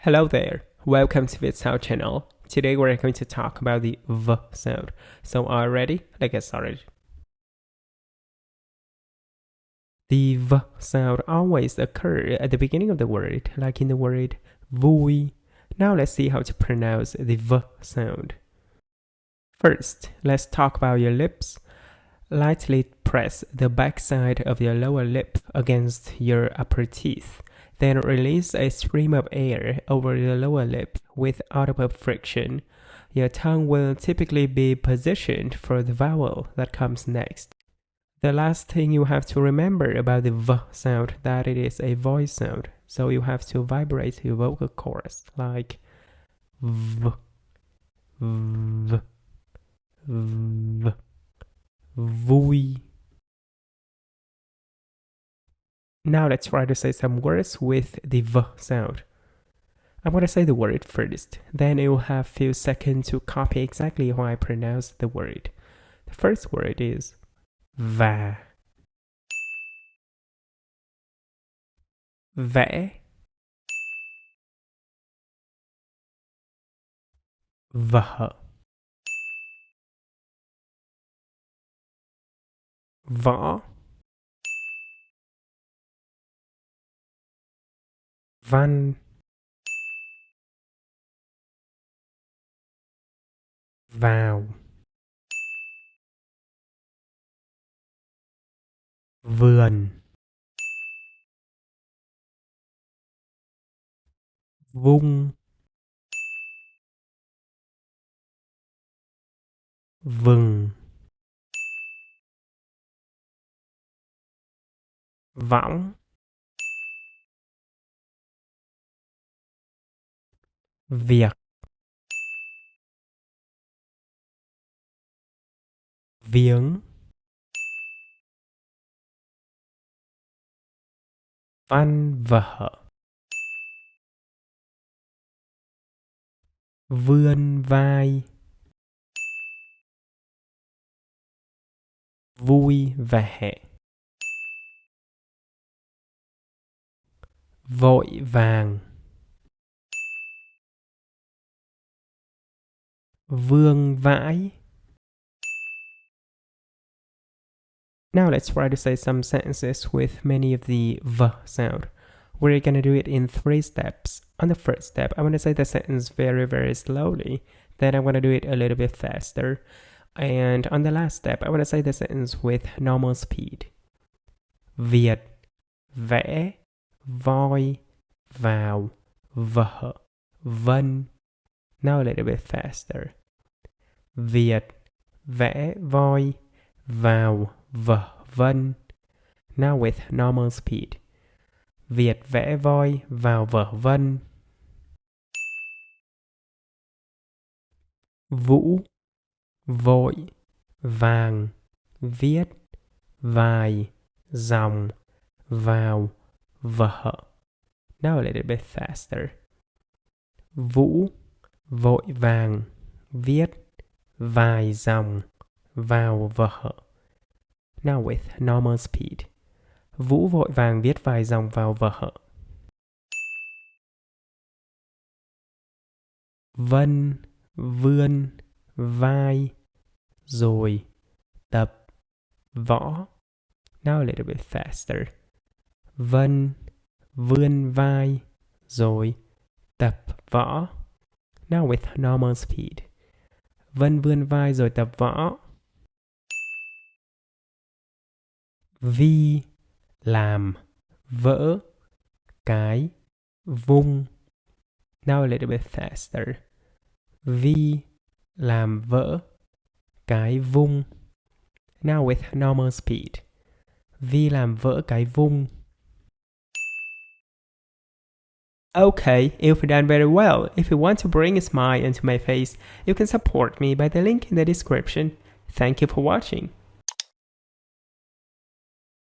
Hello there, welcome to Vietsound channel. Today we're going to talk about the V sound. So are you ready? Let's get started. The V sound always occurs at the beginning of the word, like in the word vui. Now let's see how to pronounce the V sound. First, let's talk about your lips. Lightly press the back side of your lower lip against your upper teeth. Then release a stream of air over the lower lip with audible friction. Your tongue will typically be positioned for the vowel that comes next. The last thing you have to remember about the V sound that it is a voice sound. So you have to vibrate your vocal cords like V, V, V, vui. Now let's try to say some words with the V sound. I'm going to say the word first, then you'll have a few seconds to copy exactly how I pronounce the word. The first word is va, vẽ, vợ, võ, văn, vào, vườn, vung, vừng, võng, việc, viếng, văn vở, vươn vai, vui vẻ, vội vàng, vương vãi. Now let's try to say some sentences with many of the V sound. We're gonna do it in 3 steps. On the first step, I'm gonna say the sentence very slowly. Then I'm gonna do it a little bit faster. And on the last step, I'm gonna say the sentence with normal speed. Việt, vẽ, voi, vào, vợ, vân. Now a little bit faster. Việt, vẽ, voi, vào, vợ, vân. Now with normal speed. Việt vẽ voi vào vở vân. Vũ, vội, vàng, viết, vài, dòng, vào, vở. Now a little bit faster. Vũ, vội vàng, viết, vài dòng, vào vở. Now with normal speed. Vũ vội vàng viết vài dòng vào vở. Vân, vươn, vai, rồi, tập, võ. Now a little bit faster. Vân, vươn vai, rồi, tập, võ. Now with normal speed. Vân vươn vai rồi tập võ. Vi, làm, vỡ, cái, vung. Now a little bit faster. Vi, làm vỡ, cái vung. Now with normal speed. Vi làm vỡ cái vung. Okay, you've done very well. If you want to bring a smile into my face, you can support me by the link in the description. Thank you for watching.